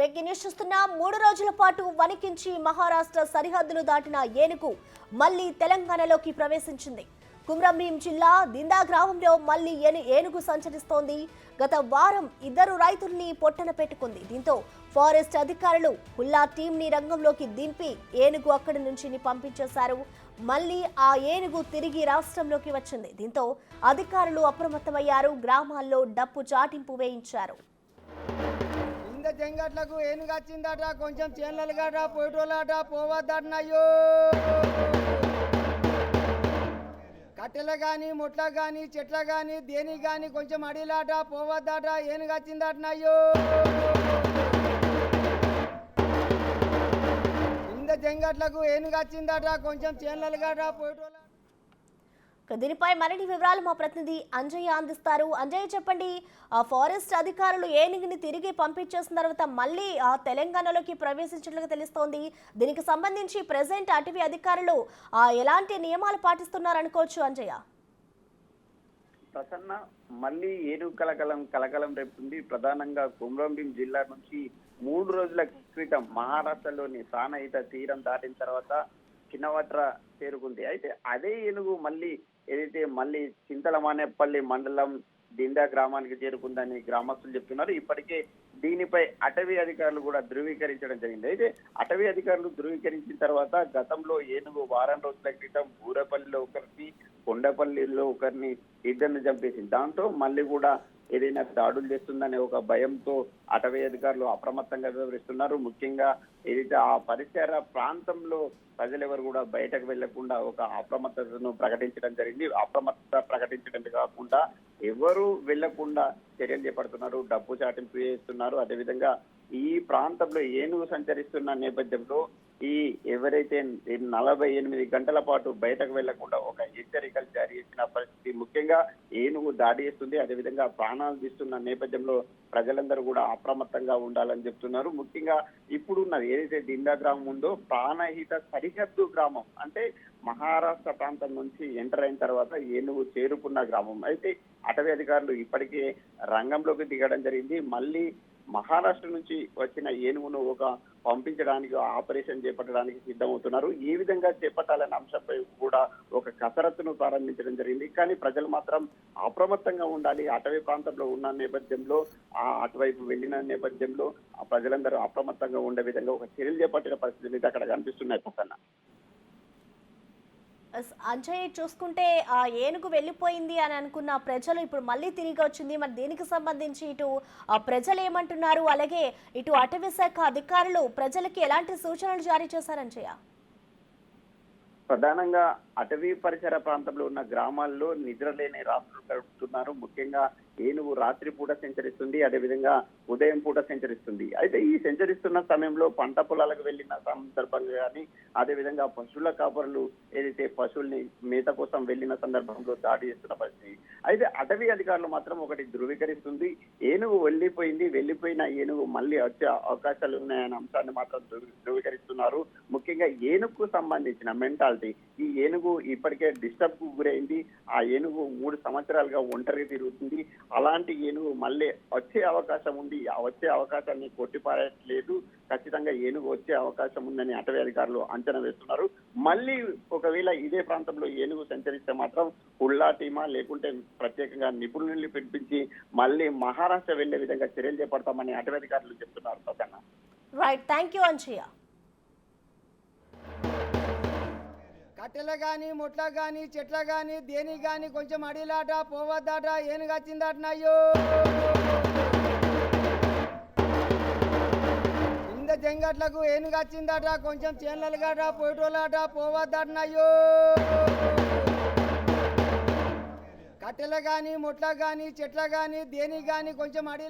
Breaking news చూస్తున్నా 3 రోజుల పాటు వణికించి మహారాష్ట్ర సరిహద్దులు దాటిన ఏనుగు మళ్లీ తెలంగాణలోకి ప్రవేశించింది. కుమ్రంభీం జిల్లా దిందా గ్రామంలో మళ్లీ ఏనుగు సంచరిస్తోంది. గత వారం 2 రైతుల్ని పొట్టన పెట్టుకుంది. దీంతో ఫారెస్ట్ అధికారులు హుల్లా టీంని రంగంలోకి దింపి ఏనుగు అక్కడి నుంచి పంపించేశారు. మళ్లీ ఆ ఏనుగు తిరిగి రాష్ట్రంలోకి వచ్చింది. దీంతో అధికారులు అప్రమత్తమయ్యారు. గ్రామాల్లో డప్పు చాటింపు వేయించారు. చెంగట్లకు ఏనుగు వచ్చిందట, కొంచెం చేనులు గట పోయేటోళ్ళట పోవద్దన్నయ్యో. కట్టెలు కానీ ముట్ల కానీ చెట్ల కానీ దేనికి కానీ కొంచెం అడిలాట పోవద్దట, ఏనుగు వచ్చిందటనయ్యో. చెంగట్లకు ఏనుగు వచ్చిందట, కొంచెం చేనులు గట పోయేటోళ్ళ. దీనిపై మరిన్ని వివరాలు మా ప్రతినిధి అంజయ్య అందిస్తారు. అంజయ్య, చెప్పండి, ఫారెస్ట్ అధికారులు ఏనుగుని తిరిగి పంపించేసిన తర్వాత మళ్ళీ తెలంగాణలోకి ప్రవేశించినట్లుగా తెలుస్తోంది. దీనికి సంబంధించి ప్రెసెంట్ అటవీ అధికారులు ఎలాంటి నియమాలు పాటిస్తున్నారు అనుకోవచ్చు అంజయ్య? ప్రసన్న, మళ్ళీ ఏనుగు కలకలం రేపుతుంది. ప్రధానంగా కుమ్రంభీం జిల్లా నుంచి 3 రోజుల క్రితం మహారాష్ట్రలోని సానహిత తీరం దాటిన తర్వాత చిన్నవట్ర చేరుకుంది. అయితే అదే ఏనుగు మళ్ళీ చింతలమానేపల్లి మండలం దిందా గ్రామానికి చేరుకుందని గ్రామస్తులు చెప్తున్నారు. ఇప్పటికే దీనిపై అటవీ అధికారులు కూడా ధృవీకరించడం జరిగింది. అయితే అటవీ అధికారులు ధృవీకరించిన తర్వాత గతంలో ఏనుగు వారం రోజుల క్రితం బూరపల్లిలో ఒకరిని, కొండపల్లిలో ఒకరిని, 2 చంపేసింది. దాంతో మళ్ళీ కూడా ఏదైనా దాడులు చేస్తుందనే ఒక భయంతో అటవీ అధికారులు అప్రమత్తంగా వివరిస్తున్నారు. ముఖ్యంగా ఏదైతే ఆ పరిసర ప్రాంతంలో ప్రజలెవరు కూడా బయటకు వెళ్లకుండా ఒక అప్రమత్తతను ప్రకటించడం జరిగింది. అప్రమత్తత ప్రకటించడమే కాకుండా ఎవరు వెళ్లకుండా చర్యలు చేపడుతున్నారు, డబ్బు చాటింపు చేస్తున్నారు. అదేవిధంగా ఈ ప్రాంతంలో ఏనుగు సంచరిస్తున్న నేపథ్యంలో ఎవరైతే 48 గంటల పాటు బయటకు వెళ్లకుండా ఒక హెచ్చరికలు జారీ చేసిన పరిస్థితి. ముఖ్యంగా ఏనుగు దాడి చేస్తుంది, అదేవిధంగా ప్రాణాలు తీస్తున్న నేపథ్యంలో ప్రజలందరూ కూడా అప్రమత్తంగా ఉండాలని చెప్తున్నారు. ముఖ్యంగా ఇప్పుడున్న ఏదైతే దిందా గ్రామం ఉందో ప్రాణహిత సరిహద్దు గ్రామం, అంటే మహారాష్ట్ర ప్రాంతం నుంచి ఎంటర్ అయిన తర్వాత ఏనుగు చేరుకున్న గ్రామం. అయితే అటవీ అధికారులు ఇప్పటికే రంగంలోకి దిగడం జరిగింది. మళ్ళీ మహారాష్ట్ర నుంచి వచ్చిన ఏనుగును పంపించడానికి ఆపరేషన్ చేపట్టడానికి సిద్ధమవుతున్నారు. ఏ విధంగా చేపట్టాలనే అంశంపై కూడా ఒక కసరత్తును ప్రారంభించడం జరిగింది. కానీ ప్రజలు మాత్రం అప్రమత్తంగా ఉండాలి. అటవీ ప్రాంతంలో ఉన్న నేపథ్యంలో అటువైపు వెళ్లిన నేపథ్యంలో ఆ ప్రజలందరూ అప్రమత్తంగా ఉండే విధంగా ఒక చర్యలు చేపట్టిన పరిస్థితులు అక్కడ కనిపిస్తున్నాయి. ప్రసన్న, అంజయ్య, చూసుకుంటే ఆ ఏనుగు వెళ్ళిపోయింది అని అనుకున్న ప్రజలు ఇప్పుడు మళ్ళీ తిరిగి వచ్చింది. మరి దీనికి సంబంధించి ఇటు ప్రజలు ఏమంటున్నారు, అలాగే ఇటు అటవీ శాఖ అధికారులు ప్రజలకి ఎలాంటి సూచనలు జారీ చేశారు అంజయ్య? ప్రధానంగా అటవీ పరిసర ప్రాంతంలో ఉన్న గ్రామాల్లో నిద్రలేని రాత్రులు గడుపుతున్నారు. ముఖ్యంగా ఏనుగు రాత్రి పూట సంచరిస్తుంది, అదేవిధంగా ఉదయం పూట సంచరిస్తుంది. అయితే ఈ సంచరిస్తున్న సమయంలో పంట పొలాలకు వెళ్లిన సందర్భంగా కానీ, అదేవిధంగా పశువుల కాపరులు ఏదైతే పశువుల్ని మేత కోసం వెళ్లిన సందర్భంలో దాడి చేస్తున్న పరిస్థితి. అయితే అటవీ అధికారులు మాత్రం ఒకటి ధృవీకరిస్తుంది, ఏనుగు వెళ్ళిపోయిన ఏనుగు మళ్ళీ వచ్చే అవకాశాలు ఉన్నాయనే అంశాన్ని మాత్రం ధృవీకరిస్తున్నారు. ముఖ్యంగా ఏనుగుకు సంబంధించిన మెంటాలిటీ, ఈ ఏనుగు ఇప్పటికే డిస్టర్బ్ కు గురైంది. ఆ ఏనుగు 3 సంవత్సరాలుగా ఒంటరి తిరుగుతుంది. అలాంటి ఏనుగు మళ్ళీ వచ్చే అవకాశం ఉంది. ఆ వచ్చే అవకాశాన్ని కొట్టిపారట్లేదు. ఖచ్చితంగా ఏనుగు వచ్చే అవకాశం ఉందని అటవీ అధికారులు అంచనా వేస్తున్నారు. మళ్ళీ ఒకవేళ ఇదే ప్రాంతంలో ఏనుగు సంచరిస్తే మాత్రం హుల్లా టీమా లేకుంటే ప్రత్యేకంగా నిపుణుల్ని పిలిపించి మళ్ళీ మహారాష్ట్ర వెళ్లే విధంగా చర్యలు చేపడతామని అటవీ అధికారులు చెప్తున్నారు. Prasanna, right, thank you Anjaiah. కట్టెలు కానీ ముట్ల కానీ చెట్ల కానీ దేనికి కానీ కొంచెం అడిలాట పోవద్దట, ఏనుగు వచ్చిందటనయ్యో. చెంగట్లకు ఏనుగు వచ్చిందట, కొంచెం చేనులు గట పోయేటోళ్ళట పోవద్దటనయ్యో. కట్టెలు కానీ ముట్ల కానీ చెట్ల కానీ దేనికి కానీ కొంచెం అడి